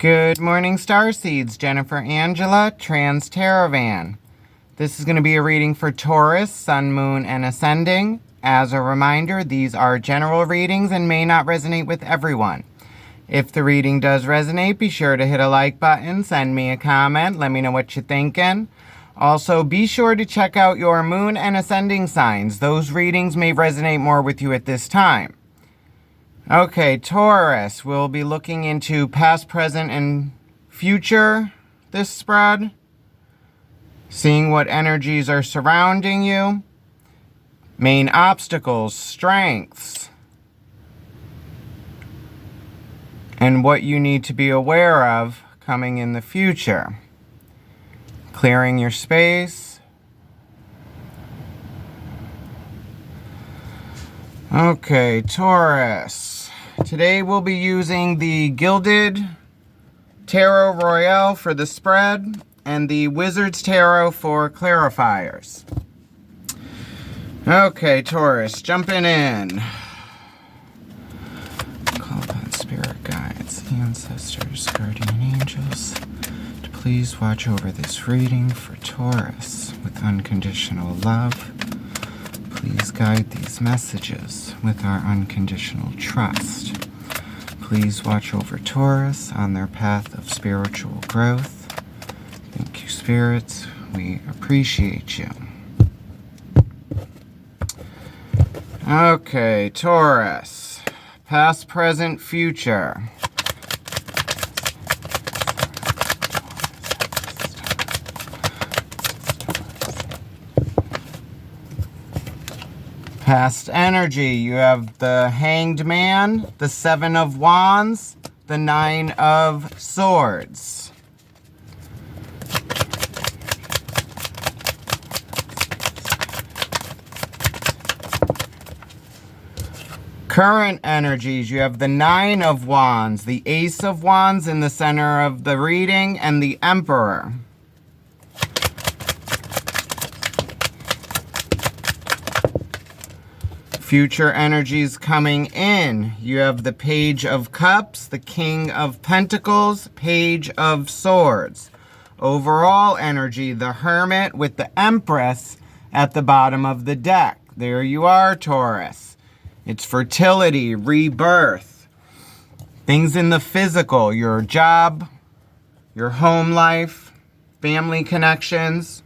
Good morning, Starseeds. Jennifer Angela, Trans Taravan. This is going to be a reading for Taurus, Sun, Moon, and Ascending. As a reminder, these are general readings and may not resonate with everyone. If the reading does resonate, be sure to hit a like button, send me a comment, let me know what you're thinking. Also, be sure to check out your Moon and Ascending signs. Those readings may resonate more with you at this time. Okay, Taurus, we'll be looking into past, present, and future this spread. Seeing what energies are surrounding you. Main obstacles, strengths. And what you need to be aware of coming in the future. Clearing your space. Okay, Taurus. Today we'll be using the Gilded Tarot Royale for the spread and the Wizard's Tarot for clarifiers. Okay, Taurus, jumping in. Call upon spirit guides, ancestors, guardian angels to please watch over this reading for Taurus with unconditional love. Please guide these messages with our unconditional trust. Please watch over Taurus on their path of spiritual growth. Thank you, spirits. We appreciate you. Okay, Taurus. Past, present, future. Past energy, you have the Hanged Man, the Seven of Wands, the Nine of Swords. Current energies, you have the Nine of Wands, the Ace of Wands in the center of the reading, and the Emperor. Future energies coming in. You have the Page of Cups, the King of Pentacles, Page of Swords. Overall energy, the Hermit with the Empress at the bottom of the deck. There you are, Taurus. It's fertility, rebirth. Things in the physical, your job, your home life, family connections.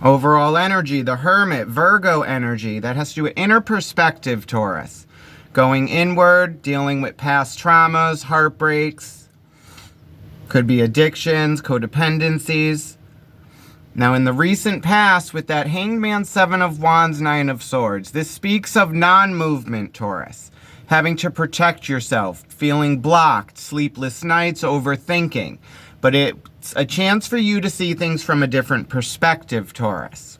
Overall energy, the Hermit, Virgo energy. That has to do with inner perspective, Taurus. Going inward, dealing with past traumas, heartbreaks. Could be addictions, codependencies. Now, in the recent past, with that Hanged Man, Seven of Wands, Nine of Swords, this speaks of non-movement, Taurus. Having to protect yourself, feeling blocked, sleepless nights, overthinking. But it's a chance for you to see things from a different perspective, Taurus.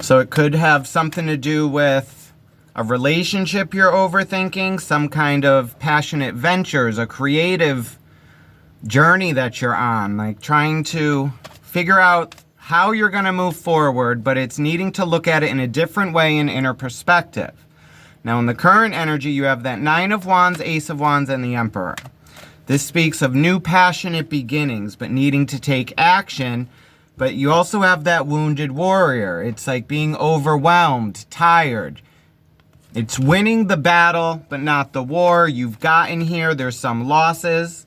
So it could have something to do with a relationship you're overthinking, some kind of passionate ventures, a creative journey that you're on, like trying to figure out how you're going to move forward, but it's needing to look at it in a different way in inner perspective. Now, in the current energy, you have that Nine of Wands, Ace of Wands, and the Emperor. This speaks of new passionate beginnings, but needing to take action. But you also have that wounded warrior. It's like being overwhelmed, tired. It's winning the battle, but not the war. You've gotten here. There's some losses.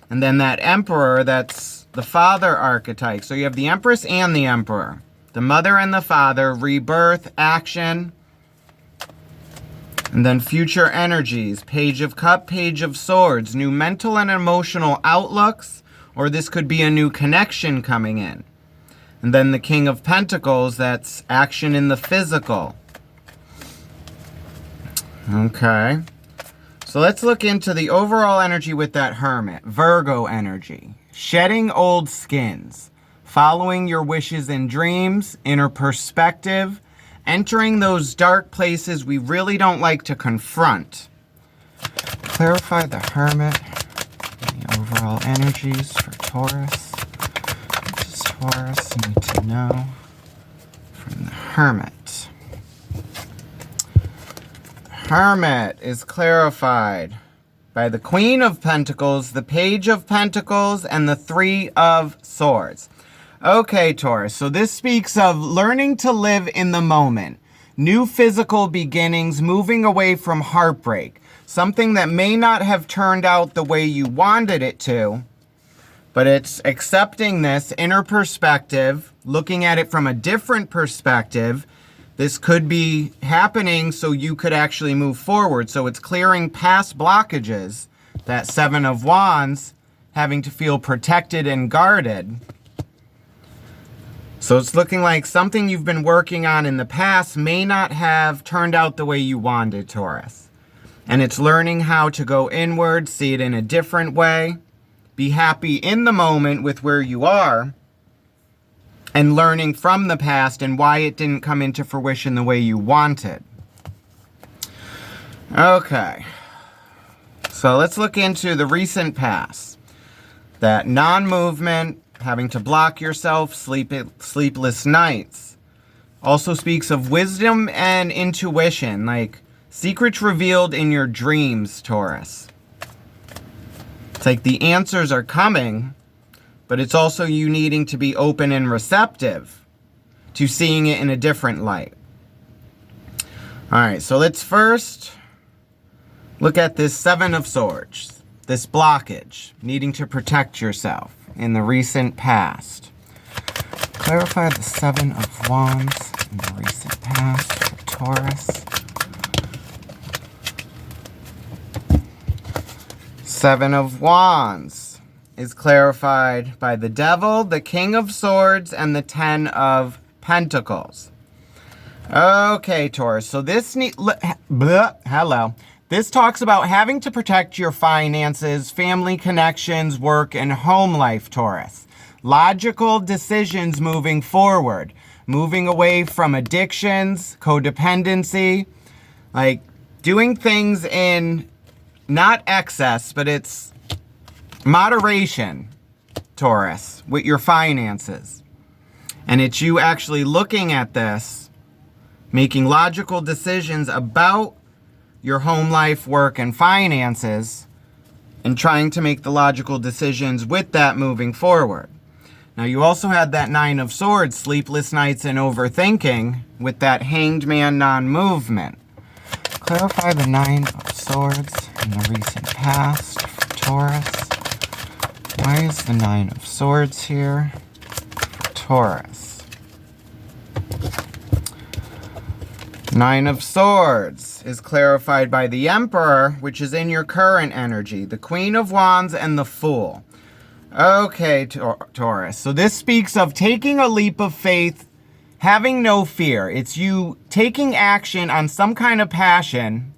And then that Emperor, that's the father archetype. So you have the Empress and the Emperor. The mother and the father, rebirth, action. And then future energies, Page of Cups, Page of Swords, new mental and emotional outlooks, or this could be a new connection coming in. And then the King of Pentacles, that's action in the physical. Okay. So let's look into the overall energy with that Hermit, Virgo energy. Shedding old skins, following your wishes and dreams, inner perspective, entering those dark places we really don't like to confront. Clarify the Hermit, the overall energies for Taurus. What does Taurus need to know from the Hermit? Hermit is clarified. by the Queen of Pentacles, the Page of Pentacles, and the Three of Swords. Okay, Taurus, so this speaks of learning to live in the moment. New physical beginnings, moving away from heartbreak. Something that may not have turned out the way you wanted it to, but it's accepting this inner perspective, looking at it from a different perspective. This could be happening so you could actually move forward. So it's clearing past blockages, that Seven of Wands, having to feel protected and guarded. So it's looking like something you've been working on in the past may not have turned out the way you wanted, Taurus. And it's learning how to go inward, see it in a different way, be happy in the moment with where you are, and learning from the past and why it didn't come into fruition the way you wanted. Okay. So let's look into the recent past. That non-movement, having to block yourself, sleepless nights. Also speaks of wisdom and intuition, like secrets revealed in your dreams, Taurus. It's like the answers are coming, but it's also you needing to be open and receptive to seeing it in a different light. All right, so let's first look at this Seven of Swords, this blockage, needing to protect yourself in the recent past. Clarify the Seven of Wands in the recent past for Taurus. Seven of Wands is clarified by the Devil, the King of Swords, and the Ten of Pentacles. Okay, Taurus, so this This talks about having to protect your finances, family connections, work, and home life, Taurus. Logical decisions moving forward. Moving away from addictions, codependency. Like doing things in not excess, but it's moderation, Taurus, with your finances. And it's you actually looking at this, making logical decisions about your home life, work, and finances, and trying to make the logical decisions with that moving forward. Now, you also had that Nine of Swords, sleepless nights and overthinking, with that Hanged Man non-movement. Clarify the Nine of Swords in the recent past for Taurus. Why is the Nine of Swords here for Taurus? Nine of Swords is clarified by the Emperor, which is in your current energy, the Queen of Wands, and the Fool. Okay, Taurus. So this speaks of taking a leap of faith, having no fear. It's you taking action on some kind of passion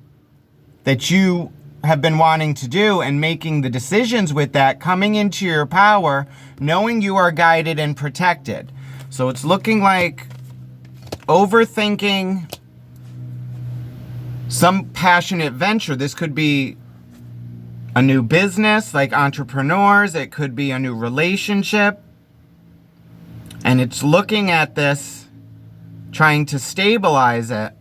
that you have been wanting to do and making the decisions with that, coming into your power, knowing you are guided and protected. So it's looking like overthinking some passionate venture. This could be a new business, like entrepreneurs. It could be a new relationship. And it's looking at this, trying to stabilize it.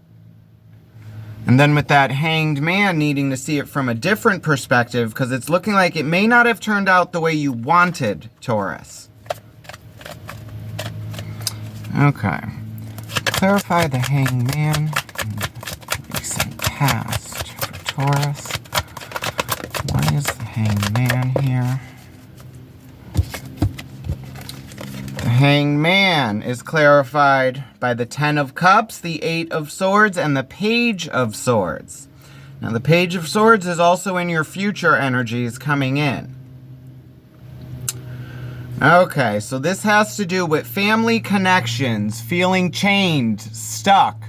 And then with that Hanged Man, needing to see it from a different perspective, because it's looking like it may not have turned out the way you wanted, Taurus. Okay. Clarify the Hanged Man in the recent past for Taurus. Why is the Hanged Man here? The Hanged Man is clarified by the Ten of Cups, the Eight of Swords, and the Page of Swords. Now, the Page of Swords is also in your future energies coming in. Okay, so this has to do with family connections, feeling chained, stuck.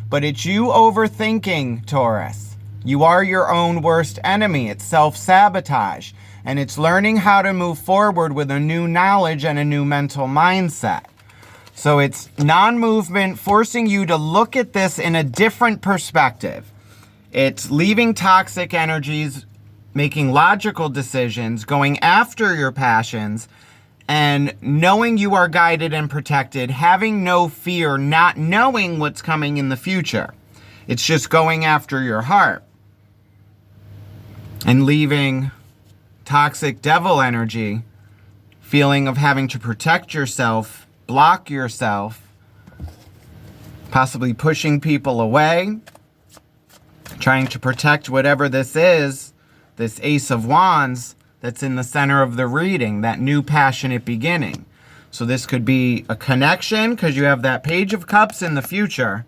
But it's you overthinking, Taurus. You are your own worst enemy. It's self-sabotage. And it's learning how to move forward with a new knowledge and a new mental mindset. So it's non-movement, forcing you to look at this in a different perspective. It's leaving toxic energies, making logical decisions, going after your passions, and knowing you are guided and protected, having no fear, not knowing what's coming in the future. It's just going after your heart. and leaving toxic devil energy, feeling of having to protect yourself, block yourself, possibly pushing people away, trying to protect whatever this is, this Ace of Wands that's in the center of the reading, that new passionate beginning. So this could be a connection because you have that Page of Cups in the future,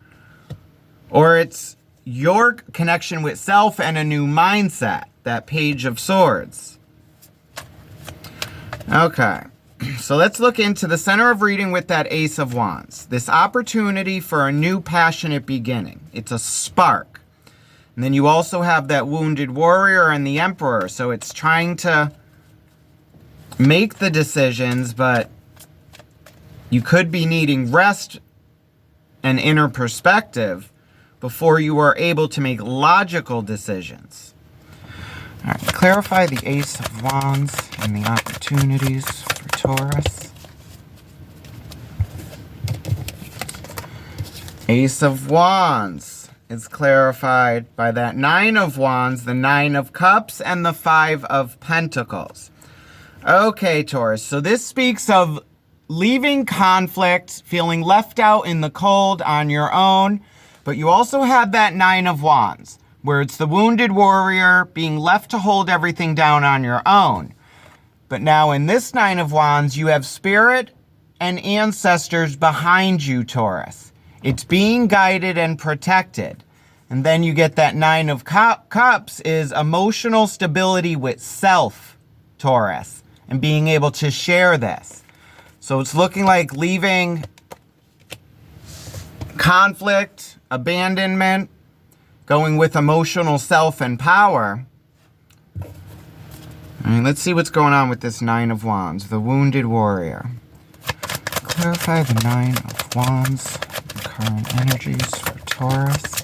or it's your connection with self and a new mindset, that Page of Swords. Okay, so let's look into the center of reading with that Ace of Wands. This opportunity for a new passionate beginning. It's a spark. And then you also have that Wounded Warrior and the Emperor. So it's trying to make the decisions, but you could be needing rest and inner perspective before you are able to make logical decisions. All right, clarify the Ace of Wands and the opportunities for Taurus. Ace of Wands is clarified by that Nine of Wands, the Nine of Cups, and the Five of Pentacles. Okay, Taurus, so this speaks of leaving conflict, feeling left out in the cold on your own, but you also have that Nine of Wands, where it's the Wounded Warrior being left to hold everything down on your own. But now in this Nine of Wands, you have Spirit and ancestors behind you, Taurus. It's being guided and protected. And then you get that Nine of Cups is emotional stability with self, Taurus, and being able to share this. So it's looking like leaving conflict, abandonment, going with emotional self and power. All right, let's see what's going on with this Nine of Wands, the Wounded Warrior. Clarify the Nine of Wands, the current energies for Taurus.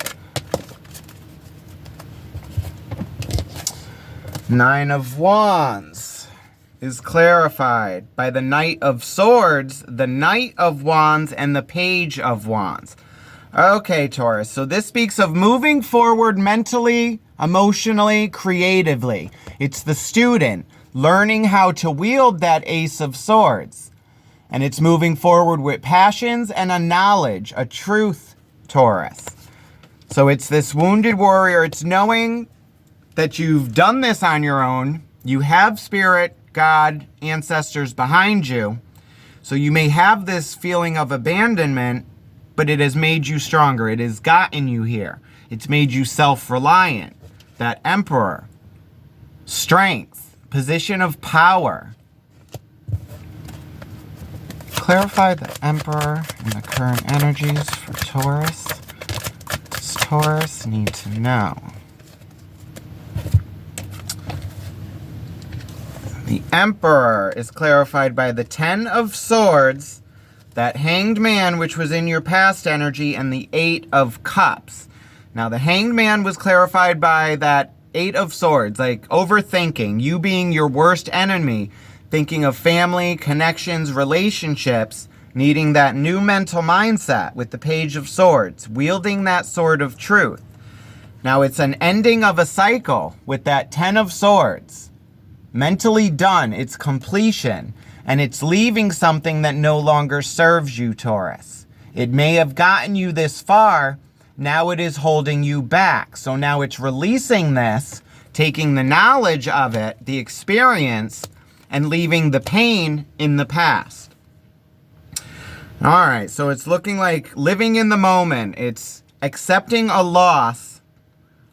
Nine of Wands is clarified by the Knight of Swords, the Knight of Wands, and the Page of Wands. Okay, Taurus, so this speaks of moving forward mentally, emotionally, creatively. It's the student learning how to wield that Ace of Swords. And it's moving forward with passions and a knowledge, a truth, Taurus. So it's this Wounded Warrior. It's knowing that you've done this on your own. You have Spirit, God, ancestors behind you. So you may have this feeling of abandonment, but it has made you stronger. It has gotten you here. It's made you self-reliant. That Emperor. Strength. Position of power. Clarify the Emperor and the current energies for Taurus. What does Taurus need to know? The Emperor is clarified by the Ten of Swords, that Hanged Man, which was in your past energy, and the Eight of Cups. Now, the Hanged Man was clarified by that Eight of Swords, like overthinking, you being your worst enemy, thinking of family, connections, relationships, needing that new mental mindset with the Page of Swords, wielding that sword of truth. Now, it's an ending of a cycle with that Ten of Swords. Mentally done, it's completion. And it's leaving something that no longer serves you, Taurus. It may have gotten you this far, now it is holding you back. So now it's releasing this, taking the knowledge of it, the experience, and leaving the pain in the past. All right, so it's looking like living in the moment. It's accepting a loss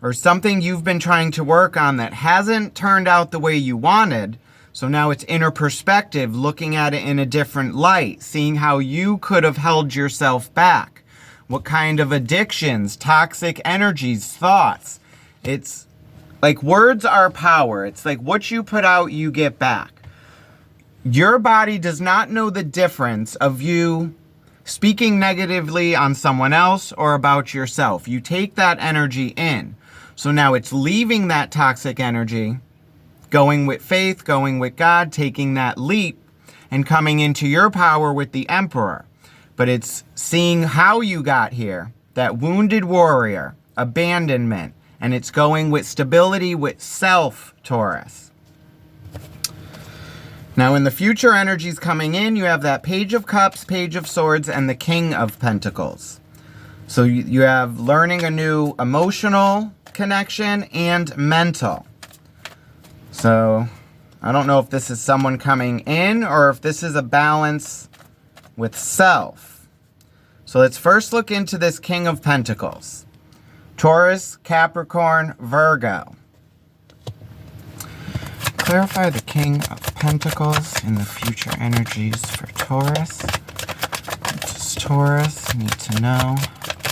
or something you've been trying to work on that hasn't turned out the way you wanted. So now it's inner perspective, looking at it in a different light, seeing how you could have held yourself back. What kind of addictions, toxic energies, thoughts. It's like words are power. It's like what you put out, you get back. Your body does not know the difference of you speaking negatively on someone else or about yourself. You take that energy in. So now it's leaving that toxic energy, going with faith, going with God, taking that leap, and coming into your power with the Emperor. But it's seeing how you got here, that Wounded Warrior, abandonment, And it's going with stability with self, Taurus. Now in the future energies coming in, you have that Page of Cups, Page of Swords, and the King of Pentacles. So you have learning a new emotional connection and mental. So I don't know if this is someone coming in or if this is a balance with self. So let's first look into this King of Pentacles. Taurus, Capricorn, Virgo. Clarify the King of Pentacles in the future energies for Taurus. What does Taurus need to know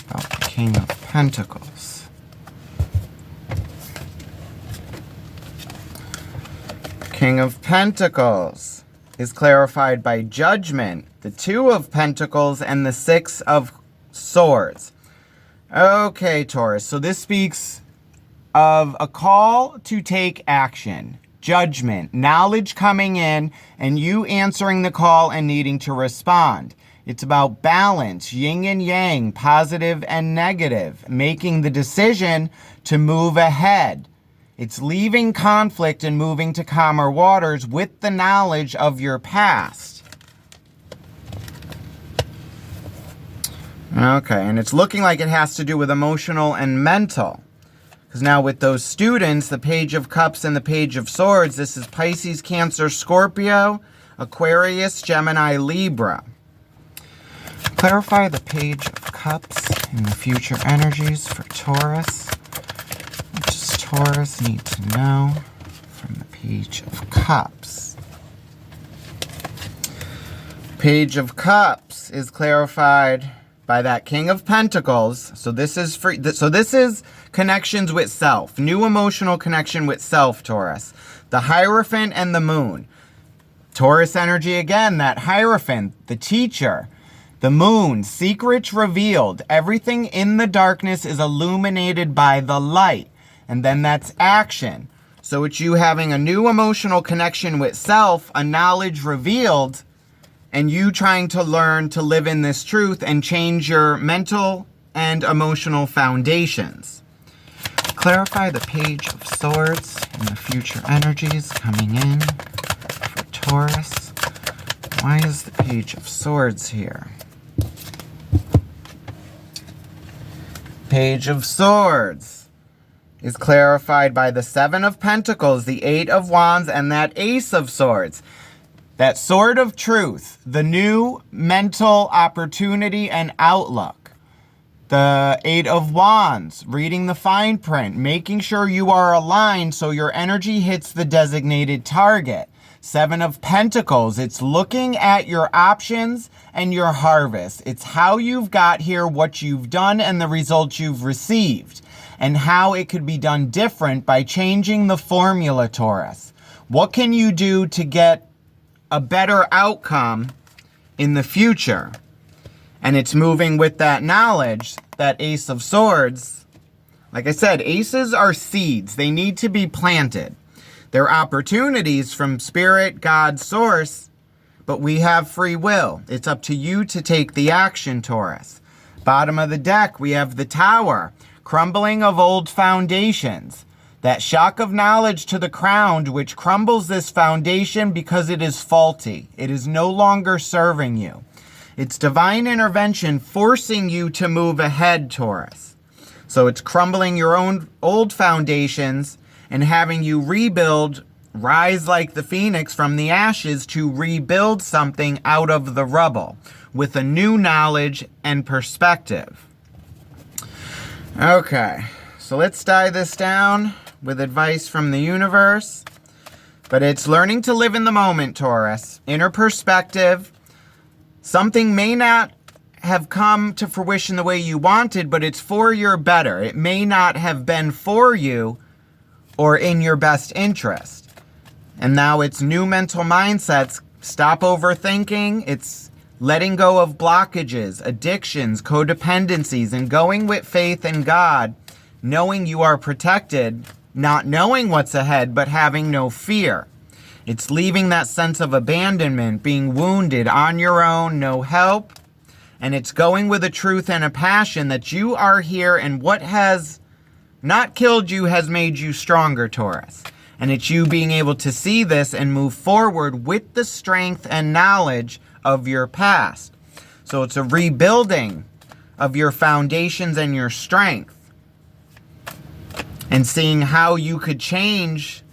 about the King of Pentacles? King of Pentacles is clarified by Judgment, the Two of Pentacles, and the Six of Swords. Okay, Taurus, so this speaks of a call to take action. Judgment, knowledge coming in, and you answering the call and needing to respond. It's about balance, yin and yang, positive and negative, making the decision to move ahead. It's leaving conflict and moving to calmer waters with the knowledge of your past. Okay, and it's looking like it has to do with emotional and mental. Because now with those students, the Page of Cups and the Page of Swords, this is Pisces, Cancer, Scorpio, Aquarius, Gemini, Libra. Clarify the Page of Cups in the future energies for Taurus. What does Taurus need to know from the Page of Cups? Page of Cups is clarified by that King of Pentacles. So this is free. So this is connections with self. New emotional connection with self, Taurus. The Hierophant and the Moon. Taurus energy again, that Hierophant, the teacher. The Moon, secrets revealed. Everything in the darkness is illuminated by the light. And then that's action. So it's you having a new emotional connection with self, a knowledge revealed, and you trying to learn to live in this truth and change your mental and emotional foundations. Clarify the Page of Swords and the future energies coming in for Taurus. Why is the Page of Swords here? Page of Swords is clarified by the Seven of Pentacles, the Eight of Wands, and that Ace of Swords. That Sword of Truth, the new mental opportunity and outlook. The Eight of Wands, reading the fine print, making sure you are aligned so your energy hits the designated target. Seven of Pentacles, it's looking at your options and your harvest. It's how you've got here, what you've done, and the results you've received, and how it could be done different by changing the formula, Taurus. What can you do to get a better outcome in the future? And it's moving with that knowledge, that Ace of Swords. Like I said, aces are seeds. They need to be planted. They're opportunities from Spirit, God, Source, but we have free will. It's up to you to take the action, Taurus. Bottom of the deck, we have the Tower, crumbling of old foundations. That shock of knowledge to the crown, which crumbles this foundation because it is faulty. It is no longer serving you. It's divine intervention forcing you to move ahead, Taurus. So it's crumbling your own old foundations and having you rebuild, rise like the phoenix from the ashes to rebuild something out of the rubble with a new knowledge and perspective. Okay, so let's dive this down with advice from the universe. But it's learning to live in the moment, Taurus. Inner perspective. Something may not have come to fruition the way you wanted, but it's for your better. It may not have been for you or in your best interest. And now it's new mental mindsets. Stop overthinking. It's letting go of blockages, addictions, codependencies, and going with faith in God, knowing you are protected, not knowing what's ahead, but having no fear. It's leaving that sense of abandonment, being wounded on your own, no help. And it's going with a truth and a passion that you are here, and what has not killed you, has made you stronger, Taurus. And it's you being able to see this and move forward with the strength and knowledge of your past. So it's a rebuilding of your foundations and your strength. And seeing how you could change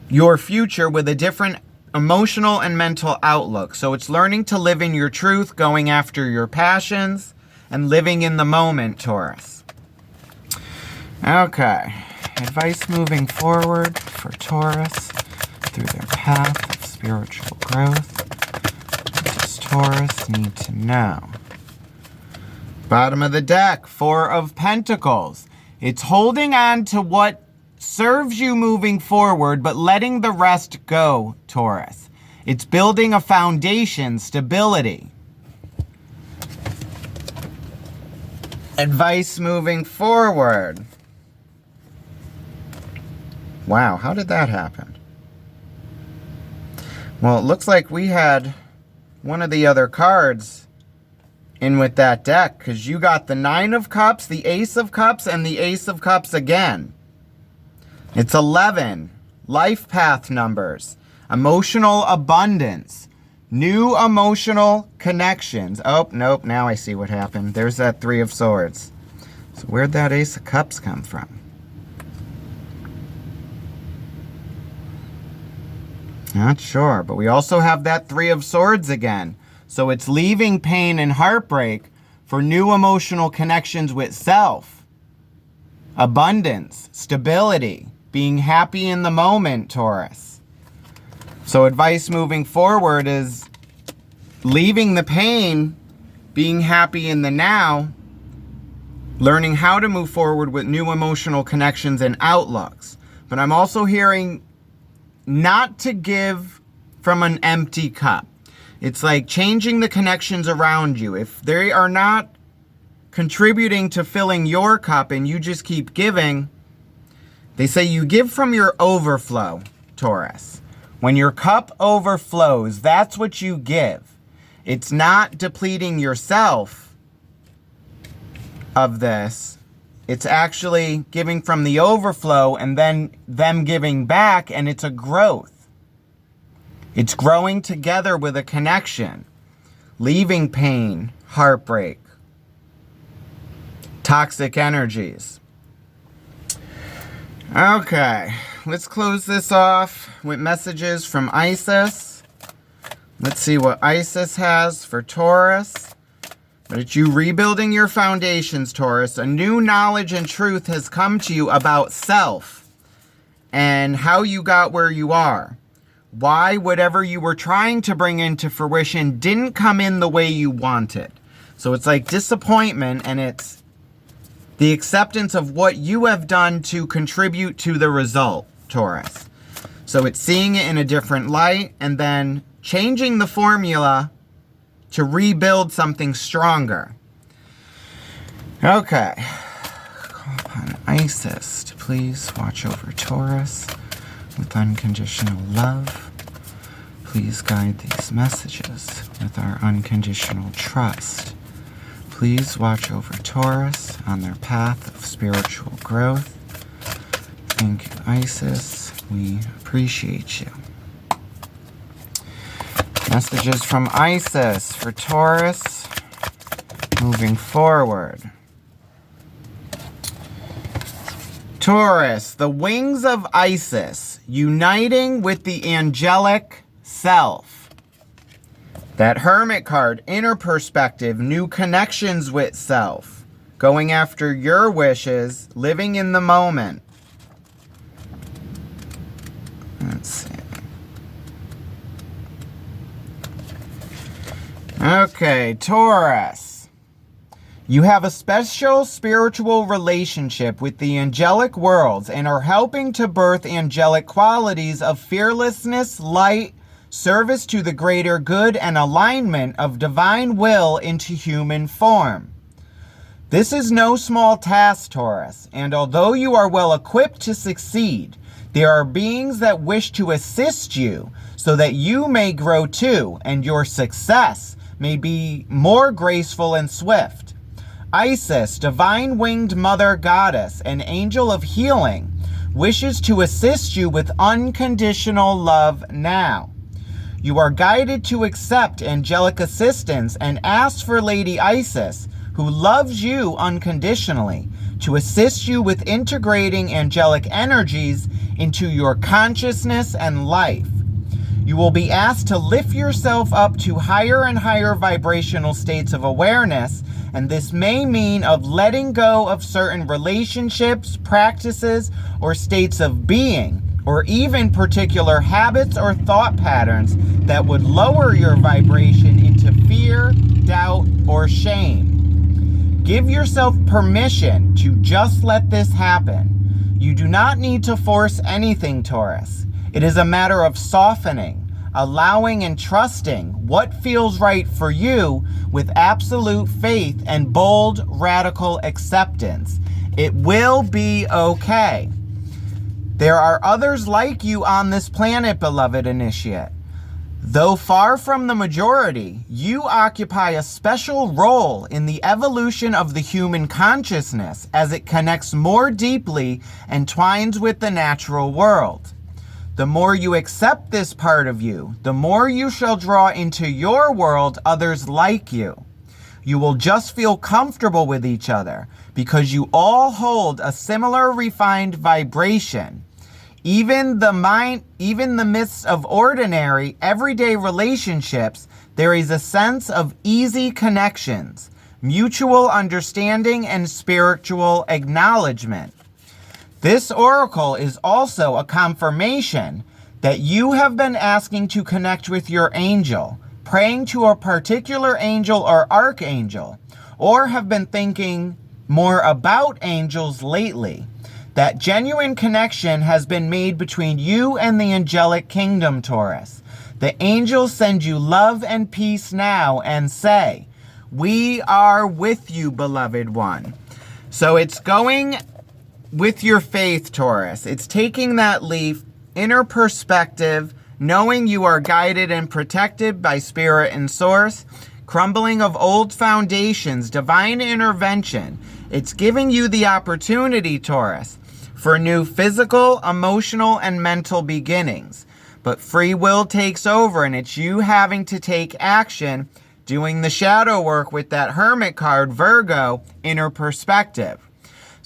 your future with a different emotional and mental outlook. So it's learning to live in your truth, going after your passions, and living in the moment, Taurus. Okay. Advice moving forward for Taurus through their path of spiritual growth. What does Taurus need to know? Bottom of the deck, Four of Pentacles. It's holding on to what serves you moving forward, but letting the rest go, Taurus. It's building a foundation, stability. Advice moving forward. Wow, how did that happen? Well, it looks like we had one of the other cards in with that deck, because you got the Nine of Cups, the Ace of Cups, and the Ace of Cups again. It's 11. Life path numbers. Emotional abundance. New emotional connections. Oh, nope, now I see what happened. There's that Three of Swords. So where'd that Ace of Cups come from? Not sure, but we also have that Three of Swords again. So it's leaving pain and heartbreak for new emotional connections with self. Abundance, stability, being happy in the moment, Taurus. So advice moving forward is leaving the pain, being happy in the now, learning how to move forward with new emotional connections and outlooks. But I'm also hearing not to give from an empty cup. It's like changing the connections around you. If they are not contributing to filling your cup and you just keep giving, they say you give from your overflow, Taurus. When your cup overflows, that's what you give. It's not depleting yourself of this. It's actually giving from the overflow and then them giving back, and it's a growth. It's growing together with a connection, leaving pain, heartbreak, toxic energies. Okay, let's close this off with messages from Isis. Let's see what Isis has for Taurus. But it's you rebuilding your foundations, Taurus. A new knowledge and truth has come to you about self and how you got where you are. Why whatever you were trying to bring into fruition didn't come in the way you wanted. So it's like disappointment, and it's the acceptance of what you have done to contribute to the result, Taurus. So it's seeing it in a different light and then changing the formula to rebuild something stronger. Okay. Call upon Isis to please watch over Taurus with unconditional love. Please guide these messages with our unconditional trust. Please watch over Taurus on their path of spiritual growth. Thank you, Isis. We appreciate you. Messages from Isis for Taurus moving forward. Taurus, the wings of Isis, uniting with the angelic self. That Hermit card, inner perspective, new connections with self, going after your wishes, living in the moment. Let's see. Okay, Taurus. You have a special spiritual relationship with the angelic worlds and are helping to birth angelic qualities of fearlessness, light, service to the greater good, and alignment of divine will into human form. This is no small task, Taurus, and although you are well equipped to succeed, there are beings that wish to assist you so that you may grow too, and your success may be more graceful and swift. Isis, divine winged mother goddess, an angel of healing, wishes to assist you with unconditional love now. You are guided to accept angelic assistance and ask for Lady Isis, who loves you unconditionally, to assist you with integrating angelic energies into your consciousness and life. You will be asked to lift yourself up to higher and higher vibrational states of awareness, and this may mean of letting go of certain relationships, practices, or states of being, or even particular habits or thought patterns that would lower your vibration into fear, doubt, or shame. Give yourself permission to just let this happen. You do not need to force anything, Taurus. It is a matter of softening, allowing and trusting what feels right for you with absolute faith and bold, radical acceptance. It will be okay. There are others like you on this planet, beloved initiate. Though far from the majority, you occupy a special role in the evolution of the human consciousness as it connects more deeply and twines with the natural world. The more you accept this part of you, the more you shall draw into your world others like you. You will just feel comfortable with each other because you all hold a similar refined vibration. Even the midst of ordinary, everyday relationships, there is a sense of easy connections, mutual understanding, and spiritual acknowledgement. This oracle is also a confirmation that you have been asking to connect with your angel, praying to a particular angel or archangel, or have been thinking more about angels lately. That genuine connection has been made between you and the angelic kingdom, Taurus. The angels send you love and peace now and say, "We are with you, beloved one." So it's going with your faith, Taurus. It's taking that leap, inner perspective, knowing you are guided and protected by spirit and source, crumbling of old foundations, divine intervention. It's giving you the opportunity, Taurus, for new physical, emotional, and mental beginnings. But free will takes over, and it's you having to take action, doing the shadow work with that Hermit card, Virgo, inner perspective.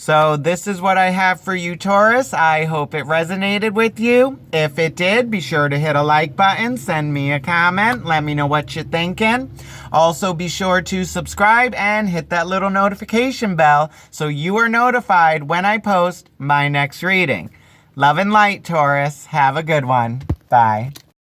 So this is what I have for you, Taurus. I hope it resonated with you. If it did, be sure to hit a like button, send me a comment, let me know what you're thinking. Also, be sure to subscribe and hit that little notification bell so you are notified when I post my next reading. Love and light, Taurus. Have a good one. Bye.